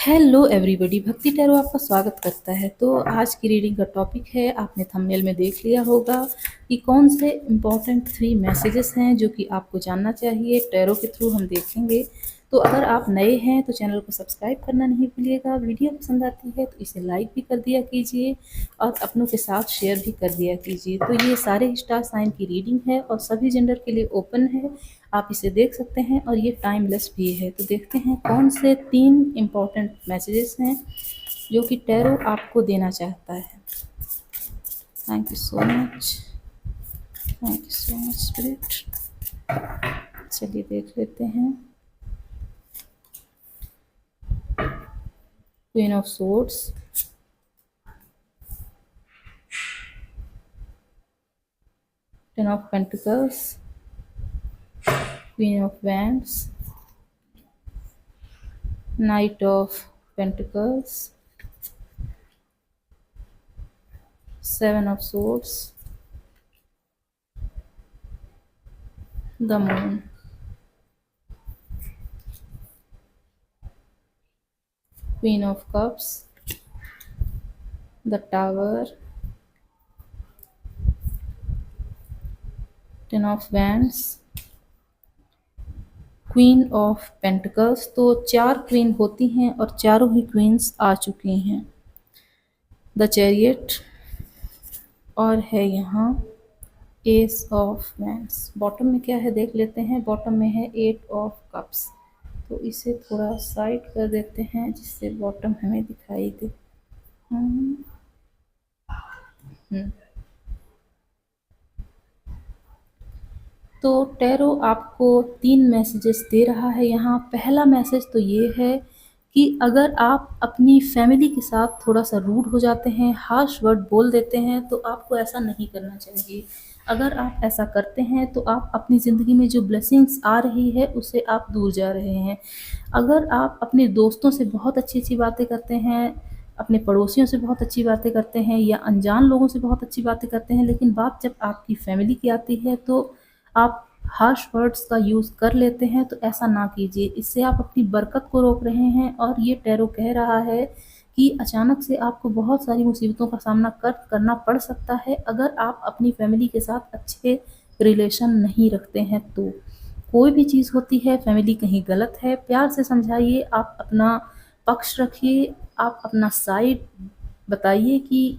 Hello everybody, भक्ति tarot आपका स्वागत करता है। तो आज की रीडिंग का टॉपिक है, आपने थंबनेल में देख लिया होगा कि कौन से इम्पॉर्टेंट 3 मैसेजेस हैं जो कि आपको जानना चाहिए। टैरो के थ्रू हम देखेंगे। तो अगर आप नए हैं तो चैनल को सब्सक्राइब करना नहीं भूलिएगा। वीडियो पसंद आती है तो इसे लाइक भी कर दिया कीजिए और अपनों के साथ शेयर भी कर दिया कीजिए। तो ये सारे स्टार साइन की रीडिंग है और सभी जेंडर के लिए ओपन है। आप इसे देख सकते हैं और ये टाइमलेस भी है। तो देखते हैं कौन से 3 इम्पॉर्टेंट मैसेजेस हैं जो कि टैरो आपको देना चाहता है। Thank you so much, thank you so much spirit. चलिए देख लेते हैं। Queen of swords, 10 of pentacles, queen of wands, night of pentacles, 7 of swords, the moon, queen of cups, the tower, 10 of wands, queen of pentacles. तो 4 queen होती हैं और चारों ही queen's आ चुकी हैं। द चैरियट और है यहाँ एस ऑफ वैंड्स। बॉटम में क्या है देख लेते हैं। बॉटम में है 8 ऑफ कप्स। तो इसे थोड़ा साइड कर देते हैं जिससे बॉटम हमें दिखाई दे। तो टैरो आपको 3 मैसेजेस दे रहा है यहाँ। पहला मैसेज तो ये है कि अगर आप अपनी फैमिली के साथ थोड़ा सा रूड हो जाते हैं, हार्श वर्ड बोल देते हैं, तो आपको ऐसा नहीं करना चाहिए। अगर आप ऐसा करते हैं तो आप अपनी ज़िंदगी में जो ब्लेसिंग्स आ रही है उससे आप दूर जा रहे हैं। अगर आप अपने दोस्तों से बहुत अच्छी अच्छी बातें करते हैं, अपने पड़ोसियों से बहुत अच्छी बातें करते हैं या अनजान लोगों से बहुत अच्छी बातें करते हैं, लेकिन बात जब आपकी फैमिली की आती है तो आप हार्श वर्ड्स का यूज़ कर लेते हैं, तो ऐसा ना कीजिए। इससे आप अपनी बरकत को रोक रहे हैं। और ये टैरो कह रहा है कि अचानक से आपको बहुत सारी मुसीबतों का सामना करना पड़ सकता है अगर आप अपनी फैमिली के साथ अच्छे रिलेशन नहीं रखते हैं। तो कोई भी चीज़ होती है, फैमिली कहीं गलत है, प्यार से समझाइए, आप अपना पक्ष रखिए, आप अपना साइड बताइए कि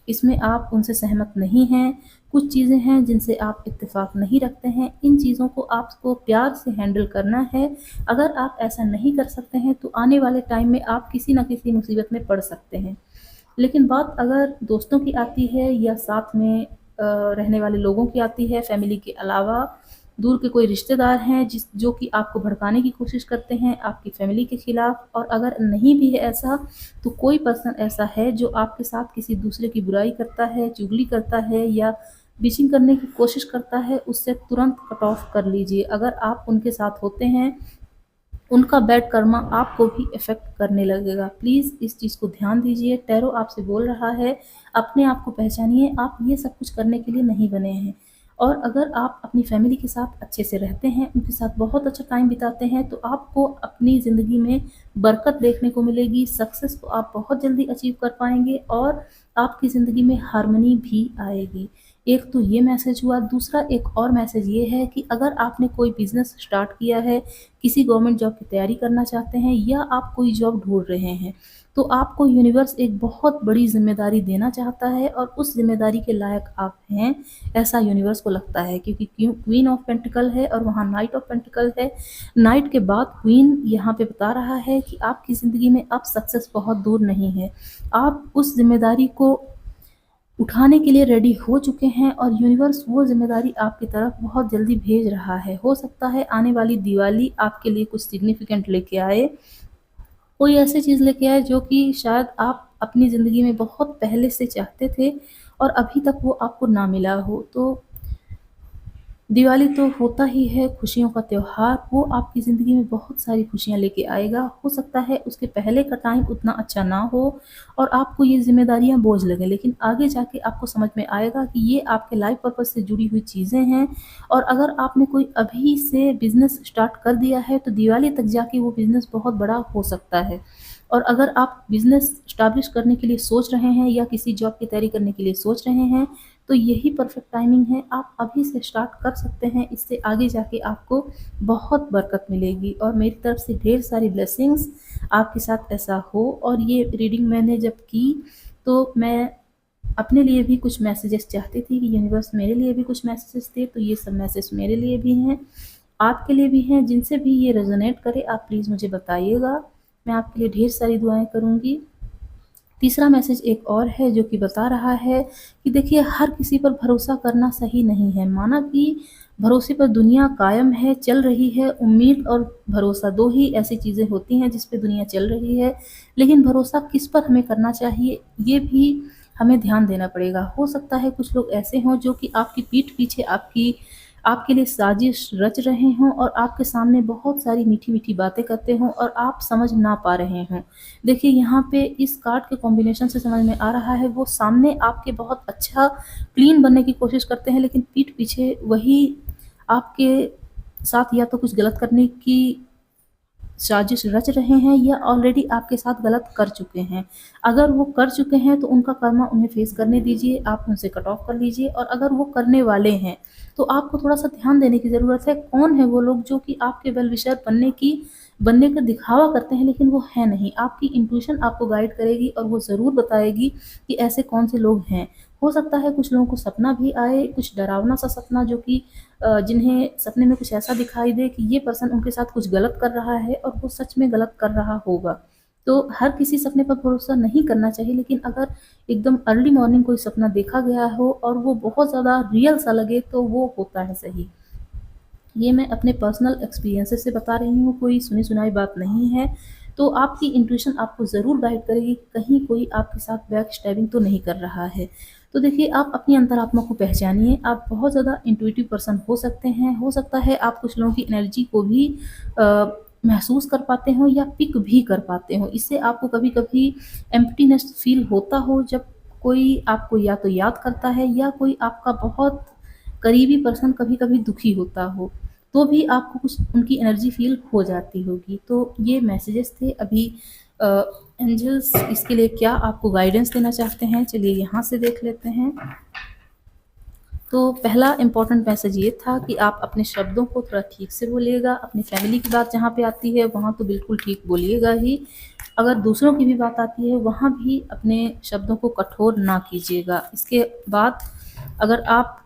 इसमें आप उनसे सहमत नहीं हैं। कुछ चीज़ें हैं जिनसे आप इत्तेफाक नहीं रखते हैं। इन चीज़ों को आपको प्यार से हैंडल करना है। अगर आप ऐसा नहीं कर सकते हैं तो आने वाले टाइम में आप किसी न किसी मुसीबत में पड़ सकते हैं। लेकिन बात अगर दोस्तों की आती है या साथ में रहने वाले लोगों की आती है, फैमिली के अलावा दूर के कोई रिश्तेदार हैं जो कि आपको भड़काने की कोशिश करते हैं आपकी फैमिली के खिलाफ, और अगर नहीं भी है ऐसा तो कोई पर्सन ऐसा है जो आपके साथ किसी दूसरे की बुराई करता है, चुगली करता है या बिचिंग करने की कोशिश करता है, उससे तुरंत कट ऑफ कर लीजिए। अगर आप उनके साथ होते हैं, उनका बैड कर्मा आपको भी इफ़ेक्ट करने लगेगा। प्लीज़ इस चीज़ को ध्यान दीजिए। टैरो आपसे बोल रहा है, अपने आप को पहचानिए, आप ये सब कुछ करने के लिए नहीं बने हैं। और अगर आप अपनी फैमिली के साथ अच्छे से रहते हैं, उनके साथ बहुत अच्छा टाइम बिताते हैं, तो आपको अपनी ज़िंदगी में बरकत देखने को मिलेगी, सक्सेस को आप बहुत जल्दी अचीव कर पाएँगे और आपकी ज़िंदगी में हार्मनी भी आएगी। एक तो ये मैसेज हुआ। दूसरा एक और मैसेज ये है कि अगर आपने कोई बिज़नेस स्टार्ट किया है, किसी गवर्नमेंट जॉब की तैयारी करना चाहते हैं या आप कोई जॉब ढूँढ रहे हैं, तो आपको यूनिवर्स एक बहुत बड़ी ज़िम्मेदारी देना चाहता है और उस ज़िम्मेदारी के लायक आप हैं, ऐसा यूनिवर्स को लगता है। क्योंकि क्वीन ऑफ पेंटिकल है और वहाँ नाइट ऑफ पेंटिकल है। नाइट के बाद क्वीन यहाँ पे बता रहा है कि आपकी ज़िंदगी में अब सक्सेस बहुत दूर नहीं है। आप उस ज़िम्मेदारी को उठाने के लिए रेडी हो चुके हैं और यूनिवर्स वो ज़िम्मेदारी आपकी तरफ बहुत जल्दी भेज रहा है। हो सकता है आने वाली दिवाली आपके लिए कुछ सिग्निफिकेंट लेके आए, कोई ऐसी चीज़ लेके आए जो कि शायद आप अपनी ज़िंदगी में बहुत पहले से चाहते थे और अभी तक वो आपको ना मिला हो। तो दिवाली तो होता ही है खुशियों का त्योहार, वो आपकी ज़िंदगी में बहुत सारी खुशियाँ लेके आएगा। हो सकता है उसके पहले का टाइम उतना अच्छा ना हो और आपको ये ज़िम्मेदारियाँ बोझ लगें, लेकिन आगे जाके आपको समझ में आएगा कि ये आपके लाइफ पर्पस से जुड़ी हुई चीज़ें हैं। और अगर आपने कोई अभी से बिज़नेस स्टार्ट कर दिया है तो दिवाली तक जाके वो बिज़नेस बहुत बड़ा हो सकता है। और अगर आप बिज़नेस स्टैब्लिश करने के लिए सोच रहे हैं या किसी जॉब की तैयारी करने के लिए सोच रहे हैं, तो यही परफेक्ट टाइमिंग है, आप अभी से स्टार्ट कर सकते हैं, इससे आगे जाके आपको बहुत बरकत मिलेगी और मेरी तरफ से ढेर सारी ब्लेसिंग्स आपके साथ ऐसा हो। और ये रीडिंग मैंने जब की, तो मैं अपने लिए भी कुछ मैसेजेस चाहती थी कि यूनिवर्स मेरे लिए भी कुछ मैसेजेस दे, तो ये सब मैसेज मेरे लिए भी हैं, आपके लिए भी हैं, जिनसे भी ये रेजोनेट करे आप प्लीज़ मुझे बताइएगा, मैं आपके लिए ढेर सारी दुआएं करूँगी। तीसरा मैसेज एक और है जो कि बता रहा है कि देखिए हर किसी पर भरोसा करना सही नहीं है। माना कि भरोसे पर दुनिया कायम है, चल रही है, उम्मीद और भरोसा 2 ही ऐसी चीज़ें होती हैं जिस पे दुनिया चल रही है। लेकिन भरोसा किस पर हमें करना चाहिए, ये भी हमें ध्यान देना पड़ेगा। हो सकता है कुछ लोग ऐसे हों जो कि आपकी पीठ पीछे आपके लिए साजिश रच रहे हों और आपके सामने बहुत सारी मीठी-मीठी बातें करते हों और आप समझ ना पा रहे हों। देखिए यहाँ पे इस कार्ड के कॉम्बिनेशन से समझ में आ रहा है वो सामने आपके बहुत अच्छा क्लीन बनने की कोशिश करते हैं, लेकिन पीठ पीछे वही आपके साथ या तो कुछ गलत करने की साजिश रच रहे हैं या ऑलरेडी आपके साथ गलत कर चुके हैं। अगर वो कर चुके हैं तो उनका कर्मा उन्हें फेस करने दीजिए, आप उनसे कट ऑफ कर लीजिए, और अगर वो करने वाले हैं तो आपको थोड़ा-सा ध्यान देने की ज़रूरत है। कौन है वो लोग जो कि आपके वेल विशर बनने का दिखावा करते हैं लेकिन वो हैं नहीं। आपकी इंट्यूशन आपको गाइड करेगी और वो ज़रूर बताएगी कि ऐसे कौन से लोग हैं। हो सकता है कुछ लोगों को सपना भी आए, कुछ डरावना सा सपना, जो कि जिन्हें सपने में कुछ ऐसा दिखाई दे कि ये पर्सन उनके साथ कुछ गलत कर रहा है और वो सच में गलत कर रहा होगा। तो हर किसी सपने पर भरोसा नहीं करना चाहिए, लेकिन अगर एकदम अर्ली मॉर्निंग कोई सपना देखा गया हो और वो बहुत ज़्यादा रियल सा लगे तो वो होता है सही। ये मैं अपने पर्सनल एक्सपीरियंसेस से बता रही हूँ, कोई सुनी सुनाई बात नहीं है। तो आपकी इंट्यूशन आपको ज़रूर गाइड करेगी कि कहीं कोई आपके साथ बैक स्टैबिंग तो नहीं कर रहा है। तो देखिए आप अपनी अंतरात्मा को पहचानिए, आप बहुत ज़्यादा इंट्यूटिव पर्सन हो सकते हैं, हो सकता है आप कुछ लोगों की एनर्जी को भी महसूस कर पाते हो या पिक भी कर पाते हो। इससे आपको कभी-कभी एम्प्टीनेस फील होता हो जब कोई आपको या तो याद करता है या कोई आपका बहुत करीबी पर्सन कभी-कभी दुखी होता हो, तो भी आपको कुछ उनकी एनर्जी फ़ील हो जाती होगी। तो ये मैसेजेस थे अभी। अ, एंजल्स इसके लिए क्या आपको गाइडेंस देना चाहते हैं, चलिए यहाँ से देख लेते हैं। तो पहला इम्पोर्टेंट मैसेज ये था कि आप अपने शब्दों को थोड़ा ठीक से बोलिएगा। अपनी फैमिली की बात जहाँ पे आती है वहाँ तो बिल्कुल ठीक बोलिएगा ही। अगर दूसरों की भी बात आती है वहाँ भी अपने शब्दों को कठोर ना कीजिएगा। इसके बाद अगर आप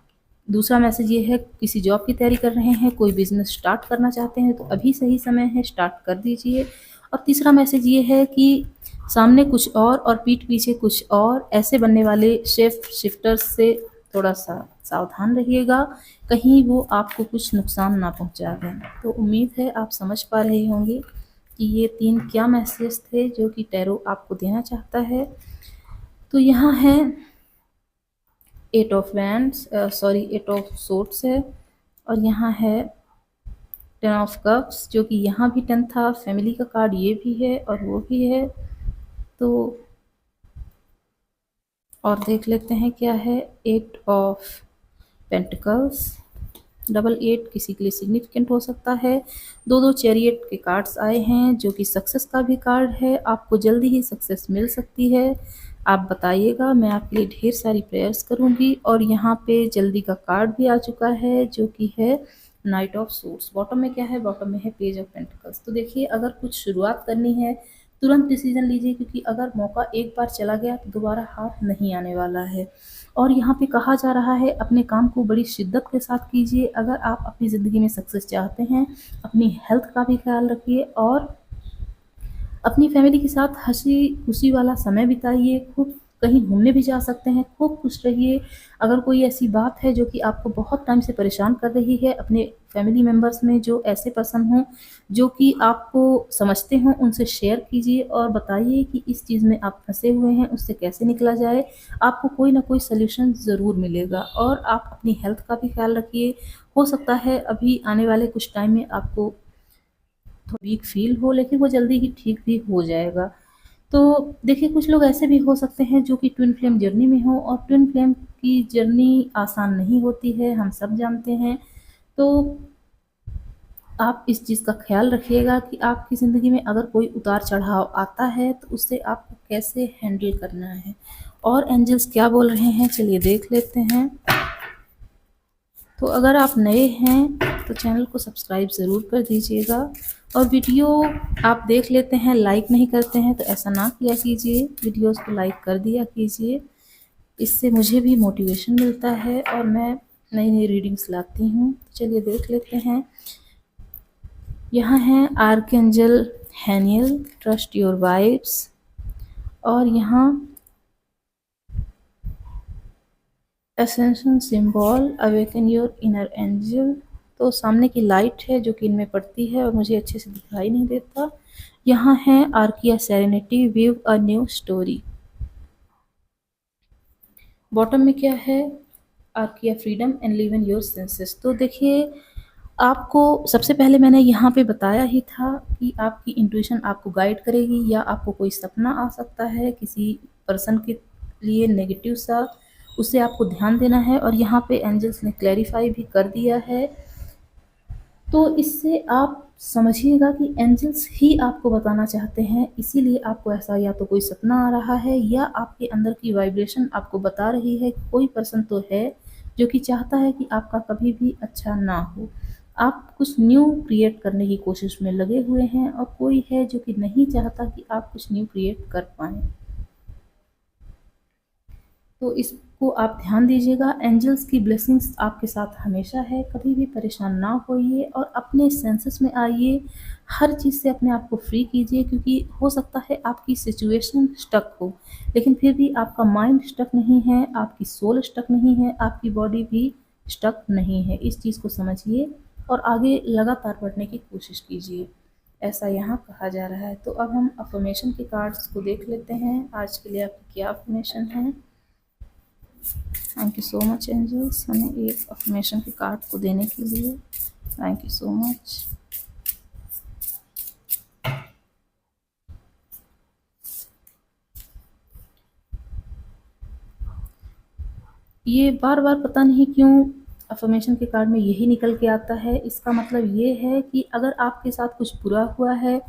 दूसरा मैसेज ये है, किसी जॉब की तैयारी कर रहे हैं, कोई बिज़नेस स्टार्ट करना चाहते हैं तो अभी सही समय है, स्टार्ट कर दीजिए। और तीसरा मैसेज ये है कि सामने कुछ और पीठ पीछे कुछ और, ऐसे बनने वाले शिफ्टर्स से थोड़ा-सा सावधान रहिएगा, कहीं वो आपको कुछ नुकसान ना पहुँचा दें। तो उम्मीद है आप समझ पा रहे होंगे कि ये 3 क्या मैसेज थे जो कि टैरो आपको देना चाहता है। तो यहाँ है 8 ऑफ वैंड्स, 8 ऑफ सोर्ड्स है, और यहाँ है 10 ऑफ कप्स, जो कि यहाँ भी 10 था, फैमिली का कार्ड ये भी है और वो भी है। तो और देख लेते हैं क्या है। 8 ऑफ पेंटिकल्स, डबल 8 किसी के लिए सिग्निफिकेंट हो सकता है। 2-2 चैरियट के कार्ड्स आए हैं जो कि सक्सेस का भी कार्ड है, आपको जल्दी ही सक्सेस मिल सकती है। आप बताइएगा, मैं आपके लिए ढेर सारी प्रेयर्स करूँगी। और यहाँ पे जल्दी का कार्ड भी आ चुका है जो कि है नाइट ऑफ सोर्ड्स। बॉटम में क्या है, बॉटम में है पेज ऑफ पेंटिकल्स। तो देखिए अगर कुछ शुरुआत करनी है तुरंत डिसीजन लीजिए, क्योंकि अगर मौका एक बार चला गया तो दोबारा हाथ नहीं आने वाला है। और यहाँ पे कहा जा रहा है अपने काम को बड़ी शिद्दत के साथ कीजिए। अगर आप अपनी ज़िंदगी में सक्सेस चाहते हैं, अपनी हेल्थ का भी ख्याल रखिए और अपनी फैमिली के साथ हँसी-खुशी वाला समय बिताइए, खूब कहीं घूमने भी जा सकते हैं, खूब खुश रहिए। अगर कोई ऐसी बात है जो कि आपको बहुत टाइम से परेशान कर रही है, अपने फैमिली मेंबर्स में जो ऐसे पर्सन हों, जो कि आपको समझते हों, उनसे शेयर कीजिए और बताइए कि इस चीज़ में आप फँसे हुए हैं, उससे कैसे निकला जाए। आपको कोई ना कोई सॉल्यूशन ज़रूर मिलेगा। और आप अपनी हेल्थ का भी ख्याल रखिए। हो सकता है अभी आने वाले कुछ टाइम में आपको वीक फील हो, लेकिन वो जल्दी ही ठीक भी हो जाएगा। तो देखिए कुछ लोग ऐसे भी हो सकते हैं जो कि ट्विन फ्लेम जर्नी में हों, और ट्विन फ्लेम की जर्नी आसान नहीं होती है, हम सब जानते हैं। तो आप इस चीज़ का ख्याल रखिएगा कि आपकी ज़िंदगी में अगर कोई उतार-चढ़ाव आता है तो उसे आपको कैसे हैंडल करना है। और एंजल्स क्या बोल रहे हैं चलिए देख लेते हैं। तो अगर आप नए हैं तो चैनल को सब्सक्राइब ज़रूर कर दीजिएगा और वीडियो आप देख लेते हैं, लाइक नहीं करते हैं तो ऐसा ना किया कीजिए, वीडियोज़ को लाइक कर दिया कीजिए। इससे मुझे भी मोटिवेशन मिलता है और मैं नई-नई रीडिंग्स लाती हूँ। चलिए देख लेते हैं। यहाँ है आर्कएंजल हैनियल, ट्रस्ट योर वाइब्स। और यहाँ ascension symbol, awaken your inner angel. तो सामने की लाइट है जो कि इनमें पड़ती है और मुझे अच्छे से दिखाई नहीं देता। यहाँ है Archia serenity, weave a new story. Bottom में क्या है, Archia freedom and live in your senses. तो देखिए, आपको सबसे पहले मैंने यहाँ पे बताया ही था कि आपकी इंट्यूशन आपको गाइड करेगी या आपको कोई सपना आ सकता है किसी पर्सन के लिए नेगेटिव सा, उसे आपको ध्यान देना है और यहाँ पे एंजल्स ने क्लैरिफाई भी कर दिया है। तो इससे आप समझिएगा कि एंजल्स ही आपको बताना चाहते हैं, इसीलिए आपको ऐसा या तो कोई सपना आ रहा है या आपके अंदर की वाइब्रेशन आपको बता रही है कि कोई पर्सन तो है जो कि चाहता है कि आपका कभी भी अच्छा ना हो। आप कुछ न्यू क्रिएट करने की कोशिश में लगे हुए हैं और कोई है जो कि नहीं चाहता कि आप कुछ न्यू क्रिएट कर पाएँ। तो इसको आप ध्यान दीजिएगा। एंजल्स की ब्लेसिंग्स आपके साथ हमेशा है, कभी भी परेशान ना होइए और अपने सेंसेस में आइए। हर चीज़ से अपने आप को फ्री कीजिए क्योंकि हो सकता है आपकी सिचुएशन स्टक हो, लेकिन फिर भी आपका माइंड स्टक नहीं है, आपकी सोल स्टक नहीं है, आपकी बॉडी भी स्टक नहीं है। इस चीज़ को समझिए और आगे लगातार बढ़ने की कोशिश कीजिए, ऐसा यहाँ कहा जा रहा है। तो अब हम अफ़र्मेशन के कार्ड्स को देख लेते हैं। आज के लिए आपकी क्या अफ़र्मेशन है। Thank you so much angels, हमें एक अफर्मेशन के कार्ड को देने के लिए। Thank you so much. ये बार बार पता नहीं क्यों अफर्मेशन के कार्ड में यही निकल के आता है। इसका मतलब ये है कि अगर आपके साथ कुछ बुरा हुआ है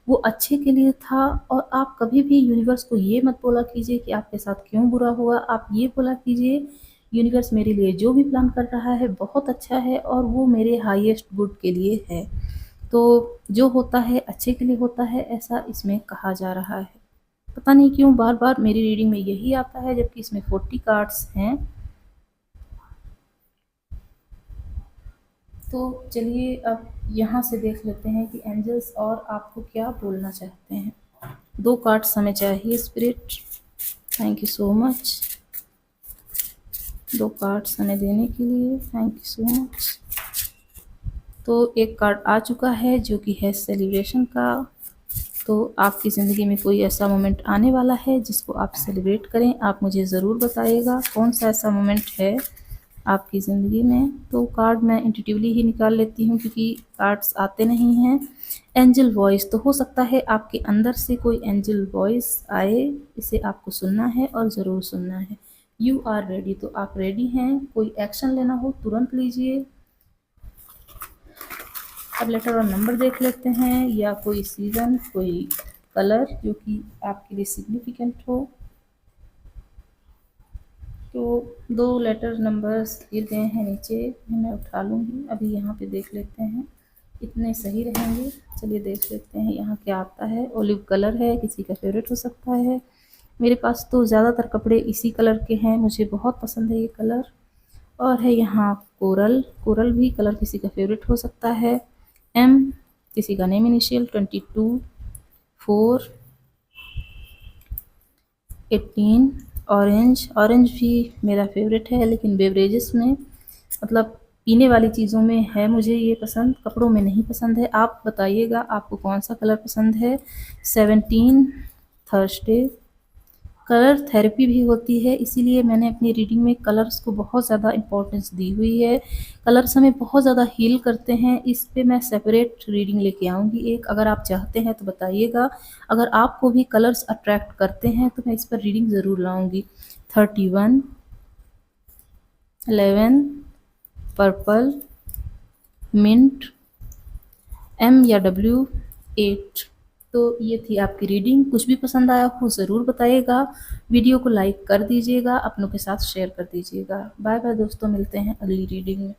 वो अच्छे के लिए था, और आप कभी भी यूनिवर्स को ये मत बोला कीजिए कि आपके साथ क्यों बुरा हुआ। आप ये बोला कीजिए यूनिवर्स मेरे लिए जो भी प्लान कर रहा है बहुत अच्छा है और वो मेरे हाईएस्ट गुड के लिए है। तो जो होता है अच्छे के लिए होता है, ऐसा इसमें कहा जा रहा है। पता नहीं क्यों बार बार मेरी रीडिंग में यही आता है जबकि इसमें 40 कार्ड्स हैं। तो चलिए अब यहाँ से देख लेते हैं कि एंजल्स और आपको क्या बोलना चाहते हैं। 2 कार्ड्स हमें चाहिए spirit. Thank you so much 2 cards हमें देने के लिए। Thank you so much. तो एक कार्ड आ चुका है जो कि है सेलिब्रेशन का। तो आपकी ज़िंदगी में कोई ऐसा मोमेंट आने वाला है जिसको आप सेलिब्रेट करें। आप मुझे ज़रूर बताइएगा कौन सा ऐसा मोमेंट है आपकी ज़िंदगी में। तो कार्ड मैं इंट्यूटिवली ही निकाल लेती हूँ क्योंकि कार्ड्स आते नहीं हैं। एंजल वॉइस, तो हो सकता है आपके अंदर से कोई एंजल वॉइस आए, इसे आपको सुनना है और ज़रूर सुनना है। यू आर रेडी, तो आप रेडी हैं। कोई एक्शन लेना हो तुरंत लीजिए। अब लेटर और नंबर देख लेते हैं, या कोई सीज़न, कोई कलर जो कि आपके लिए सिग्निफिकेंट हो। तो 2 लेटर नंबर्स गिर गए हैं नीचे, मैं उठा लूँगी। अभी यहाँ पे देख लेते हैं, इतने सही रहेंगे। चलिए देख लेते हैं यहाँ क्या आता है। ओलिव कलर है, किसी का फेवरेट हो सकता है। मेरे पास तो ज़्यादातर कपड़े इसी कलर के हैं, मुझे बहुत पसंद है ये कलर। और है यहाँ कोरल, कोरल भी कलर किसी का फेवरेट हो सकता है। एम, किसी का नेम इनिशियल। 22, 4, 18। ऑरेंज, ऑरेंज भी मेरा फेवरेट है लेकिन बेवरेजेस में, मतलब पीने वाली चीज़ों में है मुझे ये पसंद, कपड़ों में नहीं पसंद है। आप बताइएगा आपको कौन सा कलर पसंद है। 17, थर्सडे। कलर थेरेपी भी होती है, इसीलिए मैंने अपनी रीडिंग में कलर्स को बहुत ज़्यादा इम्पोर्टेंस दी हुई है। कलर्स हमें बहुत ज़्यादा हील करते हैं। इस पे मैं सेपरेट रीडिंग लेके आऊँगी एक, अगर आप चाहते हैं तो बताइएगा। अगर आपको भी कलर्स अट्रैक्ट करते हैं तो मैं इस पर रीडिंग ज़रूर लाऊँगी। 31, 11, पर्पल, मिंट, M या W 8। तो ये थी आपकी रीडिंग। कुछ भी पसंद आया हो ज़रूर बताइएगा। वीडियो को लाइक कर दीजिएगा, अपनों के साथ शेयर कर दीजिएगा। बाय बाय दोस्तों, मिलते हैं अगली रीडिंग में।